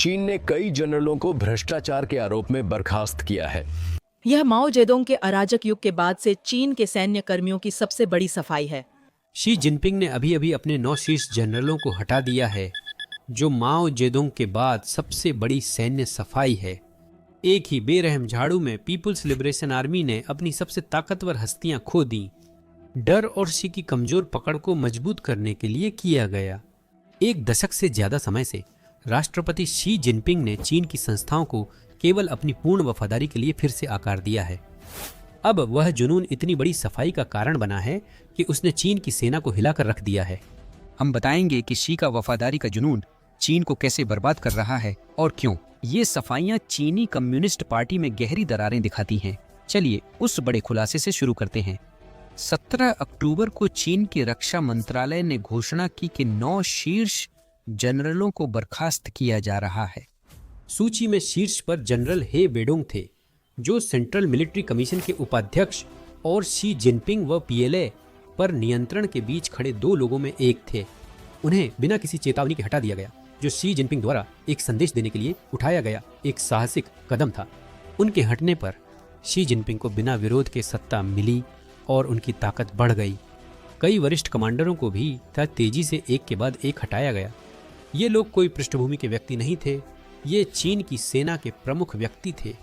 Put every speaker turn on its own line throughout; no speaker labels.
चीन ने कई जनरलों को भ्रष्टाचार के आरोप में बर्खास्त किया है।
यह माओ जेडोंग के अराजक युग के बाद से चीन के सैन्य कर्मियों की सबसे बड़ी सफाई है।
शी जिनपिंग ने अभी अभी अपने 9 शीर्ष जनरलों को हटा दिया है, जो माओ जेडोंग के बाद सबसे बड़ी सैन्य सफाई है। एक ही बेरहम झाड़ू में पीपुल्स लिबरेशन आर्मी ने अपनी सबसे ताकतवर हस्तियां खो दी। डर और शी की कमजोर पकड़ को मजबूत करने के लिए किया गया। एक दशक से ज्यादा समय से राष्ट्रपति शी जिनपिंग ने चीन की संस्थाओं को केवल अपनी पूर्ण वफादारी के लिए फिर से आकार दिया है। अब वह जुनून इतनी बड़ी सफाई का कारण बना है कि उसने चीन की सेना को हिलाकर रख दिया है।
हम बताएंगे कि शी का वफादारी का जुनून चीन को कैसे बर्बाद कर रहा है और क्यों। ये सफाइयां चीनी कम्युनिस्ट पार्टी में गहरी दरारें दिखाती हैं। चलिए उस बड़े खुलासे से शुरू करते हैं। 17 अक्टूबर को चीन के रक्षा मंत्रालय ने घोषणा की कि 9 शीर्ष जनरलों को बर्खास्त किया जा रहा है।
सूची में शीर्ष पर जनरल हे वेडोंग थे, जो सेंट्रल मिलिट्री कमीशन के उपाध्यक्ष और शी जिनपिंग व पीएलए पर नियंत्रण के बीच खड़े 2 लोगों में एक थे। उन्हें बिना किसी चेतावनी के हटा दिया गया, जो शी जिनपिंग द्वारा एक संदेश देने के लिए उठाया गया एक साहसिक कदम था। उनके हटने पर शी जिनपिंग को बिना विरोध के सत्ता मिली और उनकी ताकत बढ़ गई। कई वरिष्ठ कमांडरों को भी तेजी से एक के बाद एक हटाया गया। ये लोग कोई पृष्ठभूमि के व्यक्ति नहीं थे, ये चीन की सेना के प्रमुख व्यक्ति थे।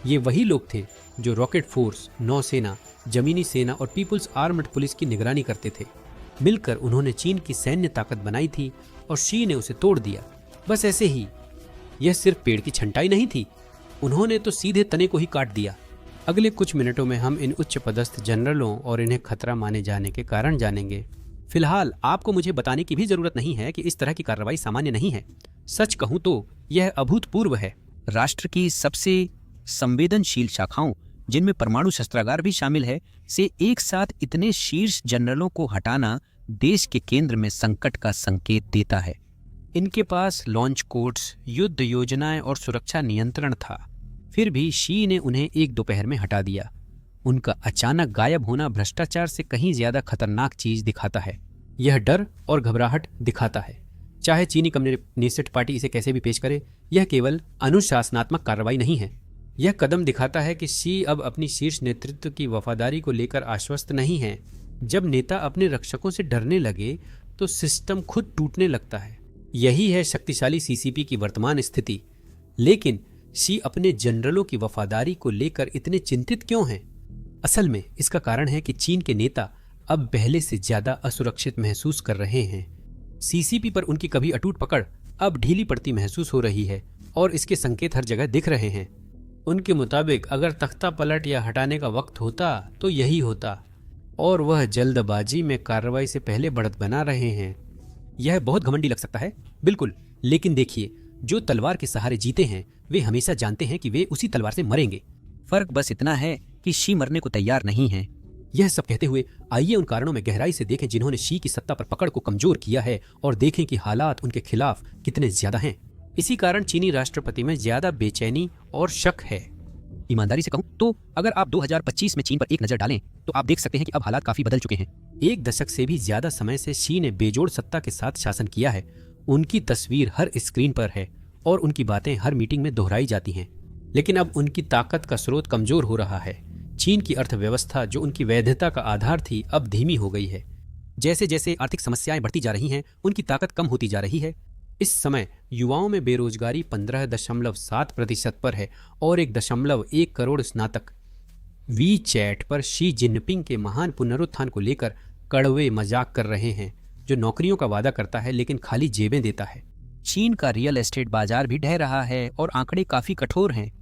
ये वही लोग थे जो रॉकेट फोर्स, नौसेना, जमीनी सेना और पीपुल्स आर्म्ड पुलिस की निगरानी करते थे। मिलकर उन्होंने चीन की सैन्य ताकत बनाई थी और शी ने उसे तोड़ दिया। बस ऐसे ही। यह सिर्फ पेड़ की छंटाई नहीं थी, उन्होंने तो सीधे तने को ही काट दिया। अगले कुछ मिनटों में हम इन उच्च पदस्थ जनरलों और इन्हें खतरा माने जाने के कारण जानेंगे। फिलहाल आपको मुझे बताने की भी जरूरत नहीं है कि इस तरह की कार्रवाई सामान्य नहीं है। सच कहूं तो यह अभूतपूर्व है।
राष्ट्र की सबसे संवेदनशील शाखाओं, जिनमें परमाणु शस्त्रागार भी शामिल है, से एक साथ इतने शीर्ष जनरलों को हटाना देश के केंद्र में संकट का संकेत देता है।
इनके पास लॉन्च कोड्स, युद्ध योजनाएं और सुरक्षा नियंत्रण था। फिर भी शी ने उन्हें एक दोपहर में हटा दिया। उनका अचानक गायब होना भ्रष्टाचार से कहीं ज्यादा खतरनाक चीज दिखाता है। यह डर और घबराहट दिखाता है। चाहे चीनी कम्युनिस्ट पार्टी इसे कैसे भी पेश करे, यह केवल अनुशासनात्मक कार्रवाई नहीं है। यह कदम दिखाता है कि शी अब अपनी शीर्ष नेतृत्व की वफादारी को लेकर आश्वस्त नहीं है। जब नेता अपने रक्षकों से डरने लगे तो सिस्टम खुद टूटने लगता है। यही है शक्तिशाली सीसीपी की वर्तमान स्थिति। लेकिन शी अपने जनरलों की वफादारी को लेकर इतने चिंतित क्यों हैं? असल में इसका कारण है कि चीन के नेता अब पहले से ज्यादा असुरक्षित महसूस कर रहे हैं। सीसीपी पर उनकी कभी अटूट पकड़ अब ढीली पड़ती महसूस हो रही है और इसके संकेत हर जगह दिख रहे हैं। उनके मुताबिक अगर तख्ता पलट या हटाने का वक्त होता तो यही होता, और वह जल्दबाजी में कार्रवाई से पहले बढ़त बना रहे हैं। यह बहुत घमंडी लग सकता है, बिल्कुल, लेकिन देखिए, जो तलवार के सहारे जीते हैं वे हमेशा जानते हैं कि वे उसी तलवार से मरेंगे।
फर्क बस इतना है कि शी मरने को तैयार नहीं है।
यह सब कहते हुए आइए उन कारणों में गहराई से देखें जिन्होंने शी की सत्ता पर पकड़ को कमजोर किया है, और देखें कि हालात उनके खिलाफ कितने ज्यादा हैं। इसी कारण चीनी राष्ट्रपति में ज्यादा बेचैनी और शक है।
ईमानदारी से कहूं तो अगर आप 2025 में चीन पर एक नजर डालें तो आप देख सकते हैं कि अब हालात काफी बदल चुके हैं।
एक दशक से भी ज्यादा समय से शी ने बेजोड़ सत्ता के साथ शासन किया है। उनकी तस्वीर हर स्क्रीन पर है और उनकी बातें हर मीटिंग में दोहराई जाती हैं। लेकिन अब उनकी ताकत का स्रोत कमजोर हो रहा है। चीन की अर्थव्यवस्था, जो उनकी वैधता का आधार थी, अब धीमी हो गई है। जैसे जैसे आर्थिक समस्याएं बढ़ती जा रही हैं, उनकी ताकत कम होती जा रही है। इस समय युवाओं में बेरोजगारी 15.7% पर है और 1.1 करोड़ स्नातक वी चैट पर शी जिनपिंग के महान पुनरुत्थान को लेकर कड़वे मजाक कर रहे हैं, जो नौकरियों का वादा करता है लेकिन खाली जेबें देता है।
चीन का रियल एस्टेट बाजार भी ढह रहा है और आंकड़े काफी कठोर हैं।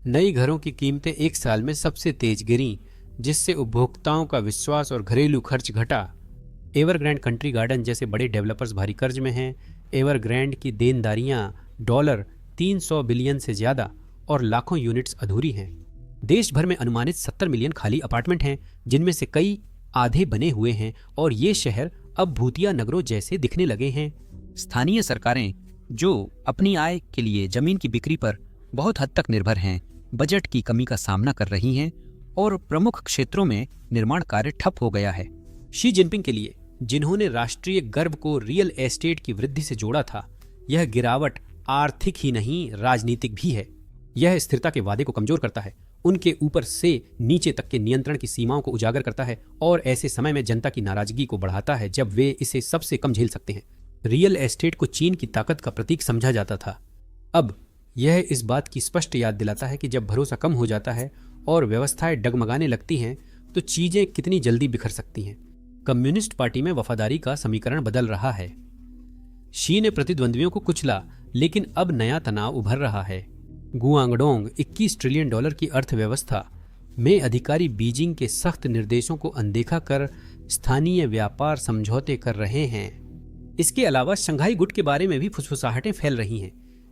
नई घरों की कीमतें एक साल में सबसे तेज गिरी, जिससे उपभोक्ताओं का विश्वास और घरेलू खर्च घटा। एवरग्रैंड कंट्री गार्डन जैसे बड़े डेवलपर्स भारी कर्ज में हैं। एवरग्रैंड की देनदारियां $300 बिलियन से ज्यादा और लाखों यूनिट्स अधूरी हैं। देश भर में अनुमानित 70 मिलियन खाली अपार्टमेंट हैं, जिनमें से कई आधे बने हुए हैं, और ये शहर अब भूतिया नगरों जैसे दिखने लगे हैं।
स्थानीय सरकारें, जो अपनी आय के लिए जमीन की बिक्री पर बहुत हद तक निर्भर हैं, बजट की कमी का सामना कर रही हैं और प्रमुख क्षेत्रों में निर्माण कार्य ठप हो गया है।
शी जिनपिंग के लिए, जिन्होंने राष्ट्रीय गर्व को रियल एस्टेट की वृद्धि से जोड़ा था, यह गिरावट आर्थिक ही नहीं राजनीतिक भी है। यह स्थिरता के वादे को कमजोर करता है, उनके ऊपर से नीचे तक के नियंत्रण की सीमाओं को उजागर करता है और ऐसे समय में जनता की नाराजगी को बढ़ाता है जब वे इसे सबसे कम झेल सकते हैं। रियल एस्टेट को चीन की ताकत का प्रतीक समझा जाता था। अब यह इस बात की स्पष्ट याद दिलाता है कि जब भरोसा कम हो जाता है और व्यवस्थाएं डगमगाने लगती हैं तो चीजें कितनी जल्दी बिखर सकती हैं। कम्युनिस्ट पार्टी में वफादारी का समीकरण बदल रहा है। शी ने प्रतिद्वंद्वियों को कुचला, लेकिन अब नया तनाव उभर रहा है। गुआंगडोंग 21 ट्रिलियन डॉलर की अर्थव्यवस्था में अधिकारी बीजिंग के सख्त निर्देशों को अनदेखा कर स्थानीय व्यापार समझौते कर रहे हैं। इसके अलावा शंघाई गुट के बारे में भी फुसफुसाहटें फैल रही हैं।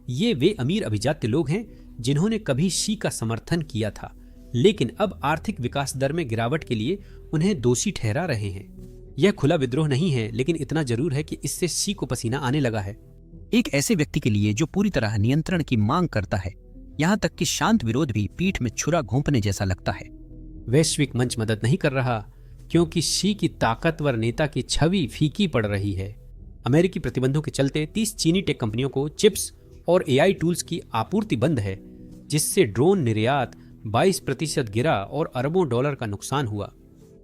ये वे अमीर अभिजात्य लोग हैं जिन्होंने कभी शी का समर्थन किया था, लेकिन अब आर्थिक विकास दर में गिरावट के लिए उन्हें दोषी ठहरा रहे हैं। यह खुला विद्रोह नहीं है, लेकिन इतना जरूर है कि इससे शी को पसीना आने लगा है।
एक ऐसे व्यक्ति के लिए जो पूरी तरह नियंत्रण की मांग करता है, यहाँ तक कि शांत विरोध भी पीठ में छुरा घोंपने जैसा लगता है।
वैश्विक मंच मदद नहीं कर रहा, क्योंकि शी की ताकतवर नेता की छवि फीकी पड़ रही है। अमेरिकी प्रतिबंधों के चलते 30 चीनी टेक कंपनियों को चिप्स और एआई टूल्स की आपूर्ति बंद है, जिससे ड्रोन निर्यात 22% गिरा और अरबों डॉलर का नुकसान हुआ।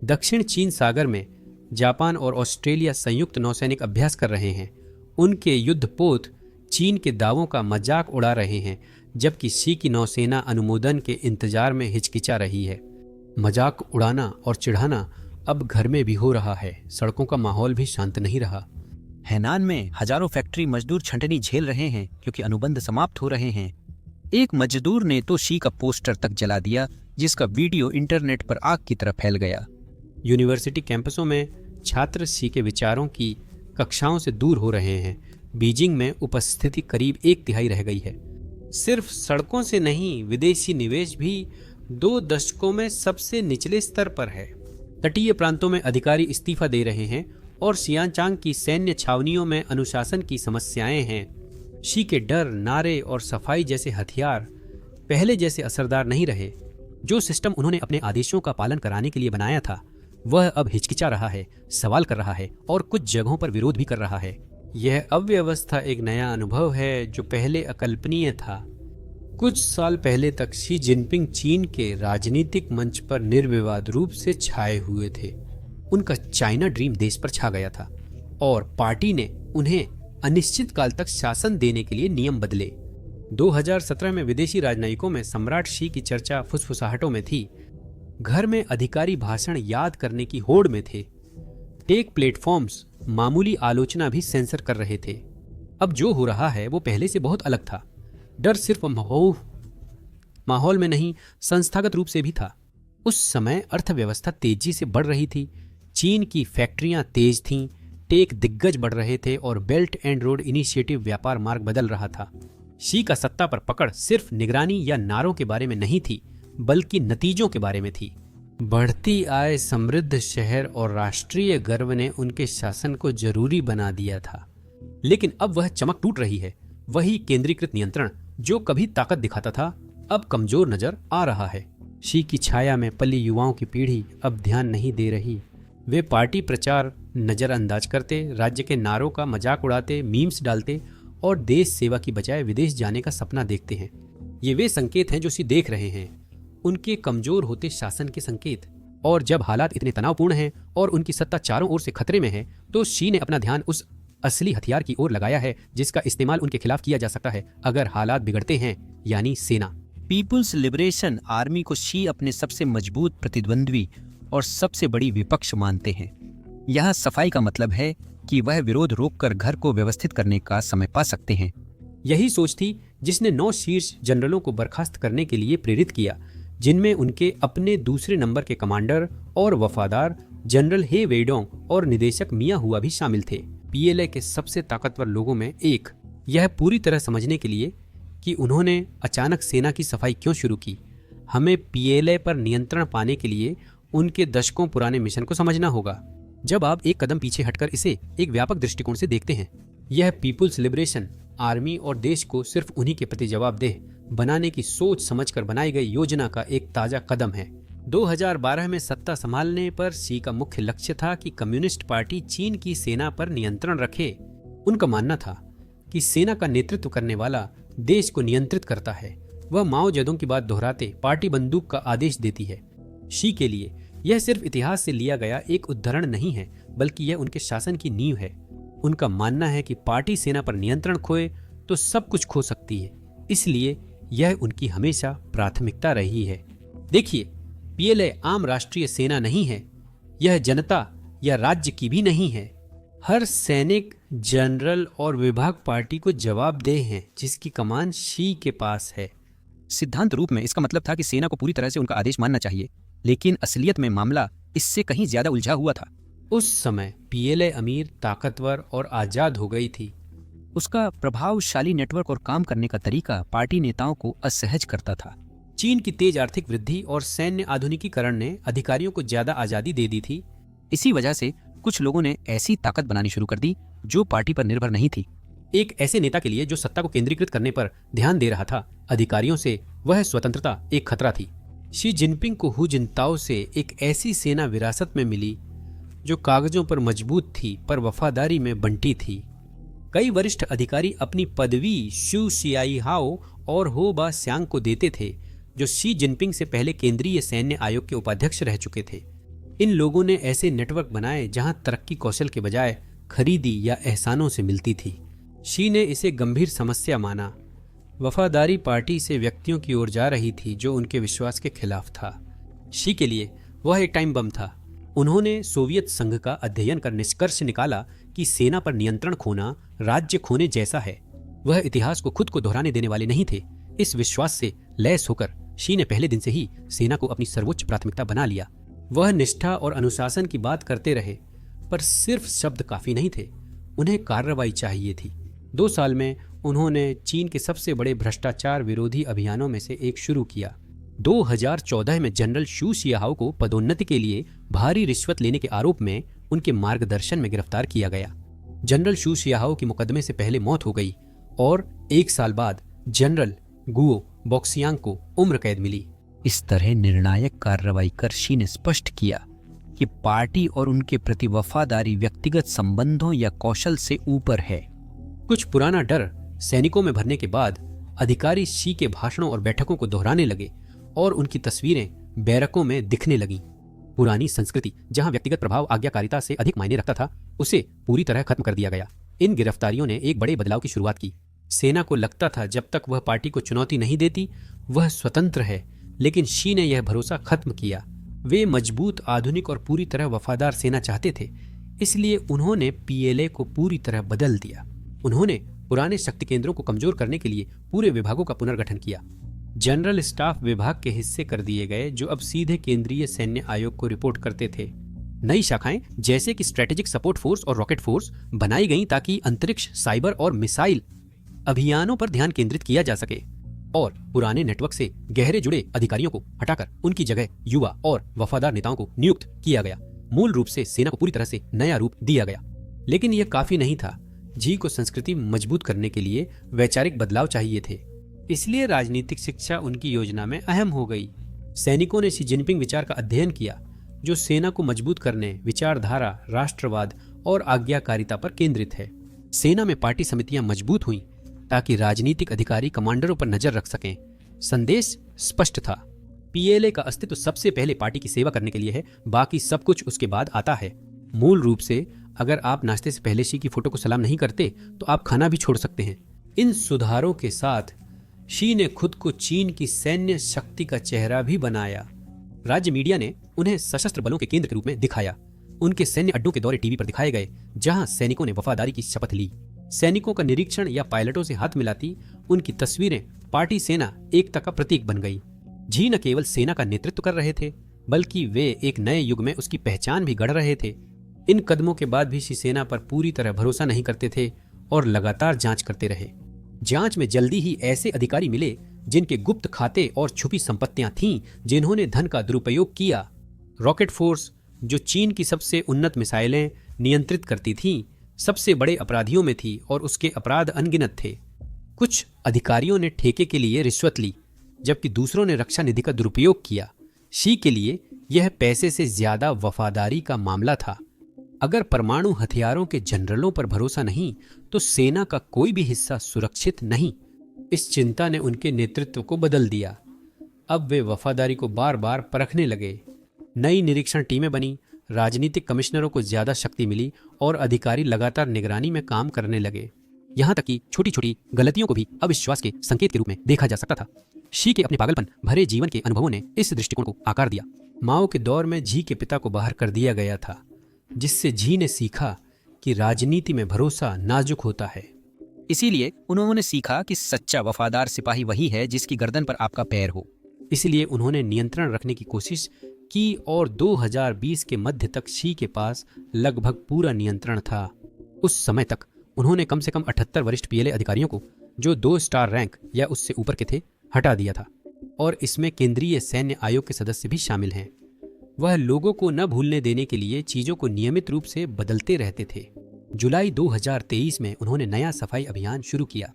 दक्षिण चीन सागर में जापान और ऑस्ट्रेलिया संयुक्त नौसैनिक अभ्यास कर रहे हैं। उनके युद्धपोत चीन के दावों का मजाक उड़ा रहे हैं, जबकि शी की नौसेना अनुमोदन के इंतजार में हिचकिचा रही है। मजाक उड़ाना और चिढ़ाना अब घर में भी हो रहा है। सड़कों का माहौल भी शांत नहीं रहा।
हैनान में हजारों फैक्ट्री मजदूर छंटनी झेल रहे हैं क्योंकि अनुबंध समाप्त हो रहे हैं। एक मजदूर ने तो शी का पोस्टर तक जला दिया, जिसका वीडियो इंटरनेट पर आग की तरह फैल गया।
यूनिवर्सिटी कैंपसों में छात्र शी के विचारों की कक्षाओं से दूर हो रहे हैं। बीजिंग में उपस्थिति करीब 1/3 रह गई है। सिर्फ सड़कों से नहीं, विदेशी निवेश भी 2 दशकों में सबसे निचले स्तर पर है। तटीय प्रांतों में अधिकारी इस्तीफा दे रहे हैं और सियाचांग की सैन्य छावनियों में अनुशासन की समस्याएं हैं। शी के डर, नारे और सफाई जैसे हथियार पहले जैसे असरदार नहीं रहे। जो सिस्टम उन्होंने अपने आदेशों का पालन कराने के लिए बनाया था, वह अब हिचकिचा रहा है, सवाल कर रहा है और कुछ जगहों पर विरोध भी कर रहा है। यह अव्यवस्था एक नया अनुभव है जो पहले अकल्पनीय था। कुछ साल पहले तक शी जिनपिंग चीन के राजनीतिक मंच पर निर्विवाद रूप से छाए हुए थे। उनका चाइना ड्रीम देश पर छा गया था और पार्टी ने उन्हें अनिश्चित काल तक शासन देने के लिए नियम बदले। 2017 में विदेशी राजनयिकों में सम्राट शी की चर्चा फुसफुसाहटों में थी। घर में अधिकारी भाषण याद करने की होड़ में थे। टेक प्लेटफॉर्म्स मामूली आलोचना भी सेंसर कर रहे थे। अब जो हो रहा है वो पहले से बहुत अलग था। डर सिर्फ माहौल में नहीं, संस्थागत रूप से भी था। उस समय अर्थव्यवस्था तेजी से बढ़ रही थी। चीन की फैक्ट्रियां तेज थीं, टेक दिग्गज बढ़ रहे थे और बेल्ट एंड रोड इनिशिएटिव व्यापार मार्ग बदल रहा था। शी का सत्ता पर पकड़ सिर्फ निगरानी या नारों के बारे में नहीं थी, बल्कि नतीजों के बारे में थी। बढ़ती आय, समृद्ध शहर और राष्ट्रीय गर्व ने उनके शासन को जरूरी बना दिया था। लेकिन अब वह चमक टूट रही है। वही केंद्रीकृत नियंत्रण जो कभी ताकत दिखाता था, अब कमजोर नजर आ रहा है। शी की छाया में पली युवाओं की पीढ़ी अब ध्यान नहीं दे रही। वे पार्टी प्रचार नजरअंदाज करते, राज्य के नारों का मजाक उड़ाते, मीम्स डालते और देश सेवा की बजाय विदेश जाने का सपना देखते हैं। ये वे संकेत हैं जो शी देख रहे हैं, उनके कमजोर होते शासन के संकेत। और जब हालात इतने तनावपूर्ण हैं और उनकी सत्ता चारों ओर से खतरे में है, तो शी ने अपना ध्यान उस असली हथियार की ओर लगाया है जिसका इस्तेमाल उनके खिलाफ किया जा सकता है अगर हालात बिगड़ते हैं, यानी सेना।
पीपुल्स लिबरेशन आर्मी को शी अपने सबसे मजबूत प्रतिद्वंद्वी और सबसे बड़ी विपक्ष मानते हैं। यह सफाई का मतलब है कि वह विरोध रोककर घर को व्यवस्थित करने का समय पा सकते हैं।
यही सोच थी जिसने 9 शीर्ष जनरलों को बर्खास्त करने के लिए प्रेरित किया, जिनमें उनके अपने दूसरे नंबर के कमांडर और वफादार जनरल हे वेडोंग और निदेशक मिया हुआ भी शामिल थे। पीएलए के सबसे ताकतवर लोगों में एक। यह पूरी तरह समझने के लिए कि उन्होंने अचानक सेना की सफाई क्यों शुरू की, हमें पीएलए पर नियंत्रण पाने के लिए उनके दशकों पुराने मिशन को समझना होगा। जब आप एक कदम पीछे हटकर इसे एक व्यापक दृष्टिकोण से देखते हैं, यह पीपुल्स लिबरेशन आर्मी और देश को सिर्फ उन्हीं के प्रति जवाबदेह बनाने की सोच समझकर बनाई गई योजना का एक ताजा कदम है। 2012 में सत्ता संभालने पर शी का मुख्य लक्ष्य था कि कम्युनिस्ट पार्टी चीन की सेना पर नियंत्रण रखे। उनका मानना था कि सेना का नेतृत्व करने वाला देश को नियंत्रित करता है, वह माओ जेडोंग की बात दोहराते पार्टी बंदूक का आदेश देती है। शी के लिए यह सिर्फ इतिहास से लिया गया एक उदाहरण नहीं है, बल्कि यह उनके शासन की नींव है। उनका मानना है कि पार्टी सेना पर नियंत्रण खोए तो सब कुछ खो सकती है, इसलिए यह उनकी हमेशा प्राथमिकता रही है। देखिए, पीएलए आम राष्ट्रीय सेना नहीं है, यह जनता या राज्य की भी नहीं है। हर सैनिक, जनरल और विभाग पार्टी को जवाबदेह हैं, जिसकी कमान शी के पास है।
सिद्धांत रूप में इसका मतलब था कि सेना को पूरी तरह से उनका आदेश मानना चाहिए, लेकिन असलियत में मामला इससे कहीं ज्यादा उलझा हुआ था।
उस समय पीएलए अमीर, ताकतवर और आजाद हो गई थी।
उसका प्रभावशाली नेटवर्क और काम करने का तरीका पार्टी नेताओं को असहज करता था।
चीन की तेज आर्थिक वृद्धि और सैन्य आधुनिकीकरण ने अधिकारियों को ज्यादा आजादी दे दी थी।
इसी वजह से कुछ लोगों ने ऐसी ताकत बनानी शुरू कर दी जो पार्टी पर निर्भर नहीं थी।
एक ऐसे नेता के लिए जो सत्ता को केंद्रीकृत करने पर ध्यान दे रहा था, अधिकारियों से वह स्वतंत्रता एक खतरा थी। शी जिनपिंग को हु जिनताओ से एक ऐसी सेना विरासत में मिली जो कागजों पर मजबूत थी पर वफादारी में बंटी थी। कई वरिष्ठ अधिकारी अपनी पदवी शू सियाई हाओ और हो बा स्यांग को देते थे, जो शी जिनपिंग से पहले केंद्रीय सैन्य आयोग के उपाध्यक्ष रह चुके थे। इन लोगों ने ऐसे नेटवर्क बनाए जहां तरक्की कौशल के बजाय खरीदी या एहसानों से मिलती थी। शी ने इसे गंभीर समस्या माना। वफादारी पार्टी से व्यक्तियों की ओर जा रही थी जो उनके विश्वास के खिलाफ था। शी के लिए वह एक टाइम बम था। उन्होंने सोवियत संघ का अध्ययन कर निष्कर्ष निकाला कि सेना पर नियंत्रण खोना राज्य खोने जैसा है। वह इतिहास को खुद को दोहराने देने वाले नहीं थे। इस विश्वास से लैस होकर शी ने पहले दिन से ही सेना को अपनी सर्वोच्च प्राथमिकता बना लिया। वह निष्ठा और अनुशासन की बात करते रहे, पर सिर्फ शब्द काफी नहीं थे, उन्हें कार्रवाई चाहिए थी। 2 साल में उन्होंने चीन के सबसे बड़े भ्रष्टाचार विरोधी अभियानों में से एक शुरू किया। 2014 में जनरल शू शियाओ को पदोन्नति के लिए भारी रिश्वत लेने के आरोप में उनके मार्गदर्शन में गिरफ्तार किया गया। जनरल शू शियाओ की मुकदमे से पहले मौत हो गई और 1 साल बाद जनरल गुओ बॉक्सियांग को उम्र कैद मिली।
इस तरह निर्णायक कार्रवाई कर शी ने स्पष्ट किया कि पार्टी और उनके प्रति वफादारी व्यक्तिगत संबंधों या कौशल से ऊपर है।
कुछ पुराना डर सैनिकों में भरने के बाद अधिकारी शी के भाषणों और बैठकों को दोहराने लगे और उनकी तस्वीरें बैरकों में दिखने लगीं। पुरानी संस्कृति जहां व्यक्तिगत प्रभाव आज्ञाकारिता से अधिक मायने रखता था, उसे पूरी तरह खत्म कर दिया गया। इन गिरफ्तारियों ने एक बड़े बदलाव की शुरुआत की। सेना को लगता था जब तक वह पार्टी को चुनौती नहीं देती वह स्वतंत्र है, लेकिन शी ने यह भरोसा खत्म किया। वे मजबूत, आधुनिक और पूरी तरह वफादार सेना चाहते थे, इसलिए उन्होंने पीएलए को पूरी तरह बदल दिया। उन्होंने पुराने शक्ति केंद्रों को कमजोर करने के लिए पूरे विभागों का पुनर्गठन किया। जनरल स्टाफ विभाग के हिस्से कर दिए गए जो अब सीधे केंद्रीय सैन्य आयोग को रिपोर्ट करते थे। नई शाखाएं जैसे कि स्ट्रेटेजिक सपोर्ट फोर्स और रॉकेट फोर्स बनाई गईं ताकि अंतरिक्ष, साइबर और मिसाइल अभियानों पर ध्यान केंद्रित किया जा सके। और पुराने नेटवर्क से गहरे जुड़े अधिकारियों को हटाकर उनकी जगह युवा और वफादार नेताओं को नियुक्त किया गया। मूल रूप से सेना को पूरी तरह से नया रूप दिया गया। लेकिन यह काफी नहीं था। जी को संस्कृति मजबूत करने के लिए वैचारिक बदलाव चाहिए थे, इसलिए राजनीतिक शिक्षा उनकी योजना में अहम हो गई। सैनिकों ने शी जिनपिंग विचार का अध्ययन किया जो सेना को मजबूत करने, विचारधारा, राष्ट्रवाद और आज्ञाकारिता पर केंद्रित है। सेना में पार्टी समितियां मजबूत हुईं ताकि राजनीतिक अधिकारी कमांडरों पर नजर रख सकें। संदेश स्पष्ट था, पीएलए का अस्तित्व सबसे पहले पार्टी की सेवा करने के लिए है, बाकी सब कुछ उसके बाद आता है। मूल रूप से अगर आप नाश्ते से पहले शी की फोटो को सलाम नहीं करते तो आप खाना भी छोड़ सकते हैं। इन सुधारों के साथ शी ने खुद को चीन की सैन्य शक्ति का चेहरा भी बनाया। राज्य मीडिया ने उन्हें सशस्त्र बलों के केंद्र के रूप में दिखाया। उनके सैन्य अड्डों के दौरे टीवी पर दिखाए गए जहां सैनिकों ने वफादारी की शपथ ली। सैनिकों का निरीक्षण या पायलटों से हाथ मिलाती उनकी तस्वीरें पार्टी सेना एकता का प्रतीक बन गई। जी न केवल सेना का नेतृत्व कर रहे थे, बल्कि वे एक नए युग में उसकी पहचान भी गढ़ रहे थे। इन कदमों के बाद भी शी सेना पर पूरी तरह भरोसा नहीं करते थे और लगातार जांच करते रहे। जांच में जल्दी ही ऐसे अधिकारी मिले जिनके गुप्त खाते और छुपी संपत्तियां थीं, जिन्होंने धन का दुरुपयोग किया। रॉकेट फोर्स जो चीन की सबसे उन्नत मिसाइलें नियंत्रित करती थीं, सबसे बड़े अपराधियों में थी और उसके अपराध अनगिनत थे। कुछ अधिकारियों ने ठेके के लिए रिश्वत ली, जबकि दूसरों ने रक्षा निधि का दुरुपयोग किया। शी के लिए यह पैसे से ज्यादा वफादारी का मामला था। अगर परमाणु हथियारों के जनरलों पर भरोसा नहीं तो सेना का कोई भी हिस्सा सुरक्षित नहीं। इस चिंता ने उनके नेतृत्व को बदल दिया। अब वे वफादारी को बार बार परखने लगे। नई निरीक्षण टीमें बनी, राजनीतिक कमिश्नरों को ज्यादा शक्ति मिली और अधिकारी लगातार निगरानी में काम करने लगे। यहां तक कि छोटी छोटी गलतियों को भी अविश्वास के संकेत के रूप में देखा जा सकता था। शी के अपने पागलपन भरे जीवन के अनुभवों ने इस दृष्टिकोण को आकार दिया। माओ के दौर में झी के पिता को बाहर कर दिया गया था, जिससे झी ने सीखा कि राजनीति में भरोसा नाजुक होता है।
इसीलिए उन्होंने सीखा कि सच्चा वफादार सिपाही वही है जिसकी गर्दन पर आपका पैर हो।
इसलिए उन्होंने नियंत्रण रखने की कोशिश की और 2020 के मध्य तक शी के पास लगभग पूरा नियंत्रण था। उस समय तक उन्होंने कम से कम 78 वरिष्ठ पीएलए अधिकारियों को, जो 2 स्टार रैंक या उससे ऊपर के थे, हटा दिया था, और इसमें केंद्रीय सैन्य आयोग के सदस्य भी शामिल हैं। वह लोगों को न भूलने देने के लिए चीजों को नियमित रूप से बदलते रहते थे। जुलाई 2023 में उन्होंने नया सफाई अभियान शुरू किया।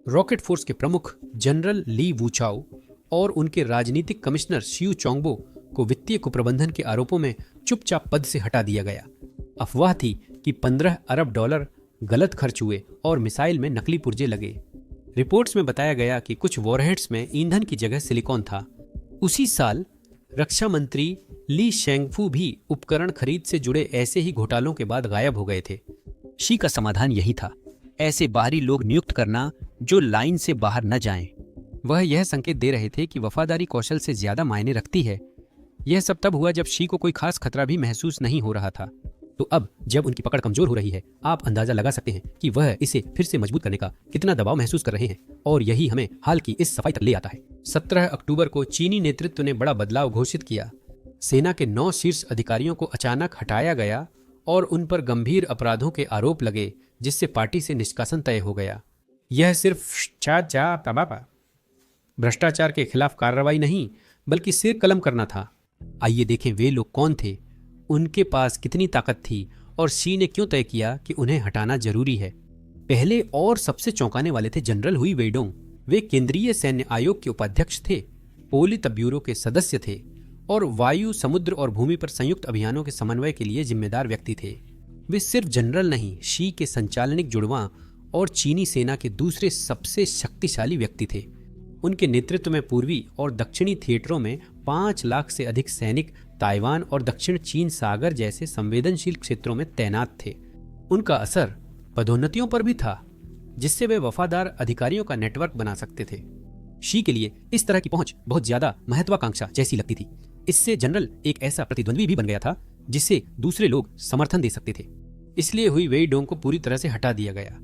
रॉकेट फोर्स के प्रमुख जनरल ली वूचाओ और उनके राजनीतिक कमिश्नर शियू चोंगबो को वित्तीय कुप्रबंधन के आरोपों में चुपचाप पद से हटा दिया गया। अफवाह थी कि 15 अरब डॉलर गलत खर्च हुए और मिसाइल में नकली पुर्जे लगे। रिपोर्ट्स में बताया गया कि कुछ वॉरहेड्स में ईंधन की जगह सिलिकॉन था। उसी साल रक्षा मंत्री ली शेंगफू भी उपकरण खरीद से जुड़े ऐसे ही घोटालों के बाद गायब हो गए थे।
शी का समाधान यही था, ऐसे बाहरी लोग नियुक्त करना जो लाइन से बाहर न जाएं।
वह यह संकेत दे रहे थे कि वफादारी कौशल से ज्यादा मायने रखती है। यह सब तब हुआ जब शी को कोई खास खतरा भी महसूस नहीं हो रहा था। तो अब जब उनकी पकड़ कमजोर हो रही है, आप अंदाजा लगा सकते हैं कि वह इसे फिर से मजबूत करने का कितना दबाव महसूस कर रहे हैं। और यही हमें हाल की इस सफाई तक ले आता है। 17 अक्टूबर को चीनी नेतृत्व ने बड़ा बदलाव घोषित किया। सेना के 9 शीर्ष अधिकारियों को अचानक हटाया गया और उन पर गंभीर अपराधों के आरोप लगे, जिससे पार्टी से निष्कासन तय हो गया। यह सिर्फ भ्रष्टाचार के खिलाफ कार्रवाई नहीं, बल्कि सिर कलम करना था। आइए देखें वे लोग कौन थे, उनके पास कितनी ताकत थी और शी ने क्यों तय किया कि उन्हें हटाना जरूरी है। पहले और सबसे चौंकाने वाले थे जनरल हुई वेइडोंग। वे केंद्रीय सैन्य आयोग के उपाध्यक्ष थे, पोलित ब्यूरो के सदस्य थे और वायु, समुद्र और भूमि पर संयुक्त अभियानों के समन्वय के लिए जिम्मेदार व्यक्ति थे। वे सिर्फ जनरल नहीं, शी के संचालनिक जुड़वां और चीनी सेना के दूसरे सबसे शक्तिशाली व्यक्ति थे। उनके नेतृत्व में पूर्वी और दक्षिणी थिएटरों में 5 लाख से अधिक सैनिक ताइवान और दक्षिण चीन सागर जैसे संवेदनशील क्षेत्रों में तैनात थे। उनका असर पदोन्नतियों पर भी था, जिससे वे वफादार अधिकारियों का नेटवर्क बना सकते थे। शी के लिए इस तरह की पहुंच बहुत ज्यादा महत्वाकांक्षा जैसी लगती थी। इससे जनरल एक ऐसा प्रतिद्वंद्वी भी बन गया था जिसे दूसरे लोग समर्थन दे सकते थे। इसलिए हुई वेइडोंग को पूरी तरह से हटा दिया गया।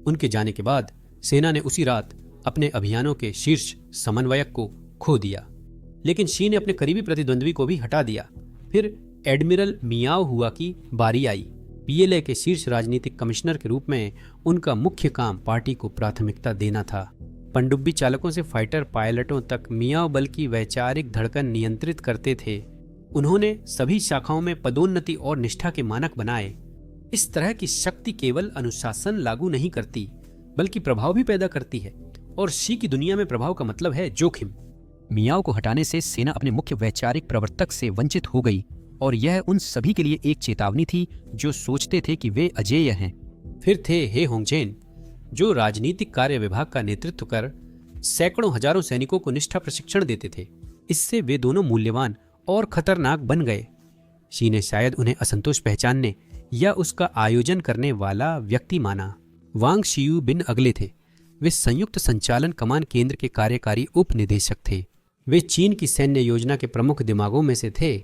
उनके जाने के बाद सेना ने उसी रात अपने अभियानों के शीर्ष समन्वयक को खो दिया। लेकिन शी ने अपने करीबी प्रतिद्वंद्वी को भी हटा दिया। फिर एडमिरल मियाओ हुआ की बारी आई। पीएलए के शीर्ष राजनीतिक कमिश्नर के रूप में उनका मुख्य काम पार्टी को प्राथमिकता देना था। पनडुब्बी चालकों से फाइटर पायलटों तक मियाओ बल की वैचारिक धड़कन नियंत्रित करते थे। उन्होंने सभी शाखाओं में पदोन्नति और निष्ठा के मानक बनाए। इस तरह की शक्ति केवल अनुशासन लागू नहीं करती, बल्कि प्रभाव भी पैदा करती है। और शी की दुनिया में प्रभाव का मतलब है जोखिम।
मियाओ को हटाने से सेना अपने मुख्य वैचारिक प्रवर्तक से वंचित हो गई, और यह उन सभी के लिए एक चेतावनी थी जो सोचते थे कि वे अजेय हैं।
फिर थे हे होंगजेन, जो राजनीतिक कार्य विभाग का नेतृत्व कर सैकड़ों हजारों सैनिकों को निष्ठा प्रशिक्षण देते थे। इससे वे दोनों मूल्यवान और खतरनाक बन गए। शी ने शायद उन्हें असंतोष पहचानने या उसका आयोजन करने वाला व्यक्ति माना। वांग शियू बिन अगले थे। वे संयुक्त संचालन कमान केंद्र के कार्यकारी उप निदेशक थे। वे चीन की सैन्य योजना के प्रमुख दिमागों में से थे।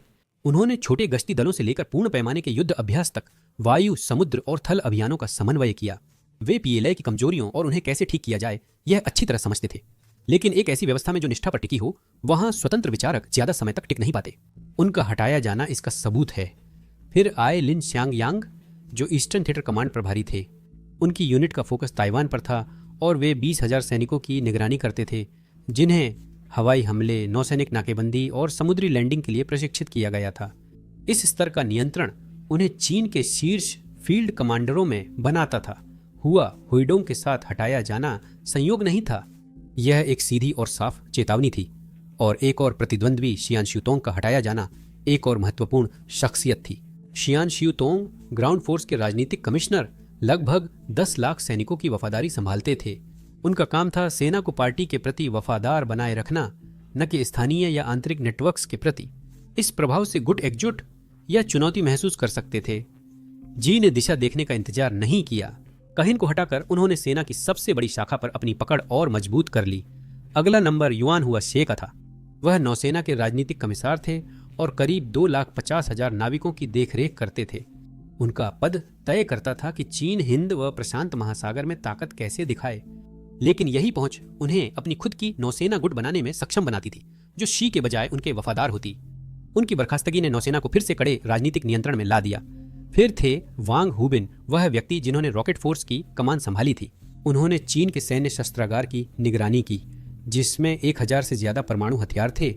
उन्होंने छोटे गश्ती दलों से लेकर पूर्ण पैमाने के युद्ध अभ्यास तक वायु, समुद्र और थल अभियानों का समन्वय किया। वे पीएलए की कमजोरियों और उन्हें कैसे ठीक किया जाए यह अच्छी तरह समझते थे। लेकिन एक ऐसी व्यवस्था में जो निष्ठा पर टिकी हो, वहां स्वतंत्र विचारक ज्यादा समय तक टिक नहीं पाते। उनका हटाया जाना इसका सबूत है। फिर आए लिन श्यांग, जो ईस्टर्न थिएटर कमांड प्रभारी थे। उनकी यूनिट का फोकस ताइवान पर था और वे 20,000 सैनिकों की निगरानी करते थे, जिन्हें हवाई हमले, नौसैनिक नाकेबंदी और समुद्री लैंडिंग के लिए प्रशिक्षित किया गया था। इस स्तर का नियंत्रण उन्हें चीन के शीर्ष फील्ड कमांडरों में बनाता था। हुइडोंग के साथ हटाया जाना संयोग नहीं था, यह एक सीधी और साफ चेतावनी थी। और एक और प्रतिद्वंद्वी शियान शितोंग का हटाया जाना एक और महत्वपूर्ण शख्सियत थी। शियान शियूतोंग ग्राउंड फोर्स के राजनीतिक कमिश्नर लगभग 10 लाख सैनिकों की वफादारी संभालते थे। उनका काम था सेना को पार्टी के प्रति वफादार बनाए रखना, न कि स्थानीय या आंतरिक नेटवर्क्स के प्रति। इस प्रभाव से गुट एकजुट या चुनौती महसूस कर सकते थे। जी ने दिशा देखने का इंतजार नहीं किया। कहिन को हटाकर उन्होंने सेना की सबसे बड़ी शाखा पर अपनी पकड़ और मजबूत कर ली। अगला नंबर युआन हुआ शे का था। वह नौसेना के राजनीतिक कमिश्नर थे और करीब 2,50,000 नाविकों की देखरेख करते थे। उनका पद तय करता था कि चीन हिंद व प्रशांत महासागर में ताकत कैसे दिखाए, लेकिन यही पहुंच उन्हें अपनी खुद की नौसेना गुट बनाने में सक्षम बनाती थी, जो शी के बजाय उनके वफादार होती। उनकी बर्खास्तगी ने नौसेना को फिर से कड़े राजनीतिक नियंत्रण में ला दिया। फिर थे वांग हुबिन, वह व्यक्ति जिन्होंने रॉकेट फोर्स की कमान संभाली थी। उन्होंने चीन के सैन्य शस्त्रागार की निगरानी की, जिसमें 1000 से ज्यादा परमाणु हथियार थे।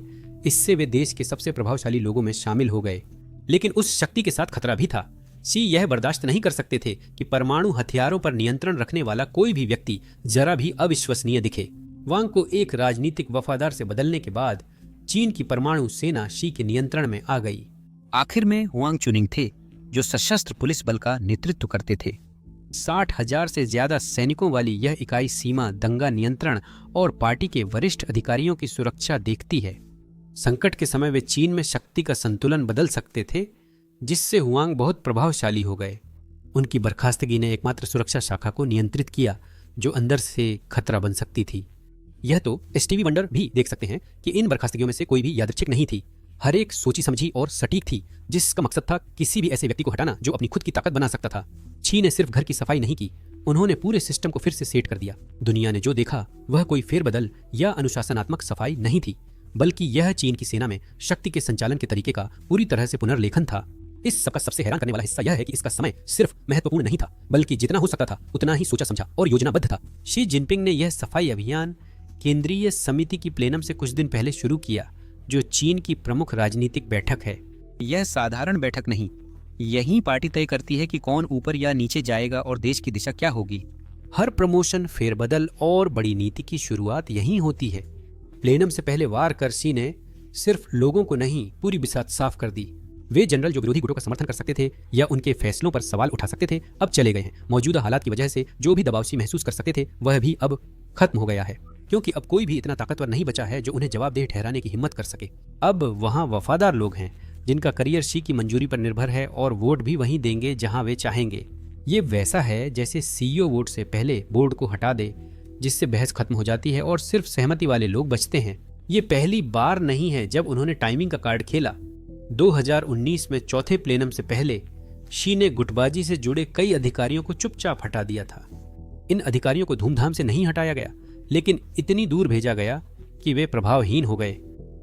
इससे वे देश के सबसे प्रभावशाली लोगों में शामिल हो गए। लेकिन उस शक्ति के साथ खतरा भी था। शी यह बर्दाश्त नहीं कर सकते थे कि परमाणु हथियारों पर नियंत्रण रखने वाला कोई भी व्यक्ति जरा भी अविश्वसनीय दिखे। वांग को एक राजनीतिक वफादार से बदलने के बाद चीन की परमाणु सेना शी के नियंत्रण में आ गई।
आखिर में हुआंग चुनिंग थे, जो सशस्त्र पुलिस बल का नेतृत्व करते थे।
60,000 से ज्यादा सैनिकों वाली यह इकाई सीमा, दंगा नियंत्रण और पार्टी के वरिष्ठ अधिकारियों की सुरक्षा देखती है। संकट के समय वे चीन में शक्ति का संतुलन बदल सकते थे, जिससे हुआंग बहुत प्रभावशाली हो गए। उनकी बर्खास्तगी ने एकमात्र सुरक्षा शाखा को नियंत्रित किया जो अंदर से खतरा बन सकती थी। यह तो स्टीवी वंडर भी देख सकते हैं कि इन बर्खास्तगियों में से कोई भी यादृच्छिक नहीं थी। हर एक सोची समझी और सटीक थी, जिसका मकसद था किसी भी ऐसे व्यक्ति को हटाना जो अपनी खुद की ताकत बना सकता था। शी ने सिर्फ घर की सफाई नहीं की, उन्होंने पूरे सिस्टम को फिर से सेट कर दिया। दुनिया ने जो देखा वह कोई फेरबदल या अनुशासनात्मक सफाई नहीं थी, बल्कि यह चीन की सेना में शक्ति के संचालन के तरीके का पूरी तरह से पुनर्लेखन था। इस सबका सबसे हैरान करने वाला हिस्सा यह है कि इसका समय सिर्फ महत्वपूर्ण नहीं था, बल्कि जितना हो सकता था उतना ही सोचा समझा और योजनाबद्ध था। शी जिनपिंग ने यह सफाई अभियान केंद्रीय समिति की प्लेनम से कुछ दिन पहले शुरू किया, जो चीन की प्रमुख राजनीतिक बैठक है।
यह साधारण बैठक नहीं, यही पार्टी तय करती है कि कौन ऊपर या नीचे जाएगा और देश की दिशा क्या होगी।
हर प्रमोशन, फेरबदल और बड़ी नीति की शुरुआत यहीं होती है। प्लेनम से पहले वार कर शी ने सिर्फ लोगों को नहीं, पूरी बिसात साफ कर दी। वे जनरल जो विरोधी गुटों का समर्थन कर सकते थे या उनके फैसलों पर सवाल उठा सकते थे, अब चले गए हैं। मौजूदा हालात की वजह से जो भी दबाव शी महसूस कर सकते थे वह भी अब खत्म हो गया है, क्योंकि अब कोई भी इतना ताकतवर नहीं बचा है जो उन्हें जवाबदेह ठहराने की हिम्मत कर सके। अब वहाँ वफादार लोग हैं जिनका करियर शी की मंजूरी पर निर्भर है और वोट भी वहीं देंगे जहां वे चाहेंगे। ये वैसा है जैसे सीईओ वोट से पहले बोर्ड को हटा दे, जिससे बहस खत्म हो जाती है और सिर्फ सहमति वाले लोग बचते हैं। ये पहली बार नहीं है जब उन्होंने टाइमिंग का कार्ड खेला। 2019 में चौथे प्लेनम से पहले शी ने गुटबाजी से जुड़े कई अधिकारियों को चुपचाप हटा दिया था। इन अधिकारियों को धूमधाम से नहीं हटाया गया, लेकिन इतनी दूर भेजा गया कि वे प्रभावहीन हो गए।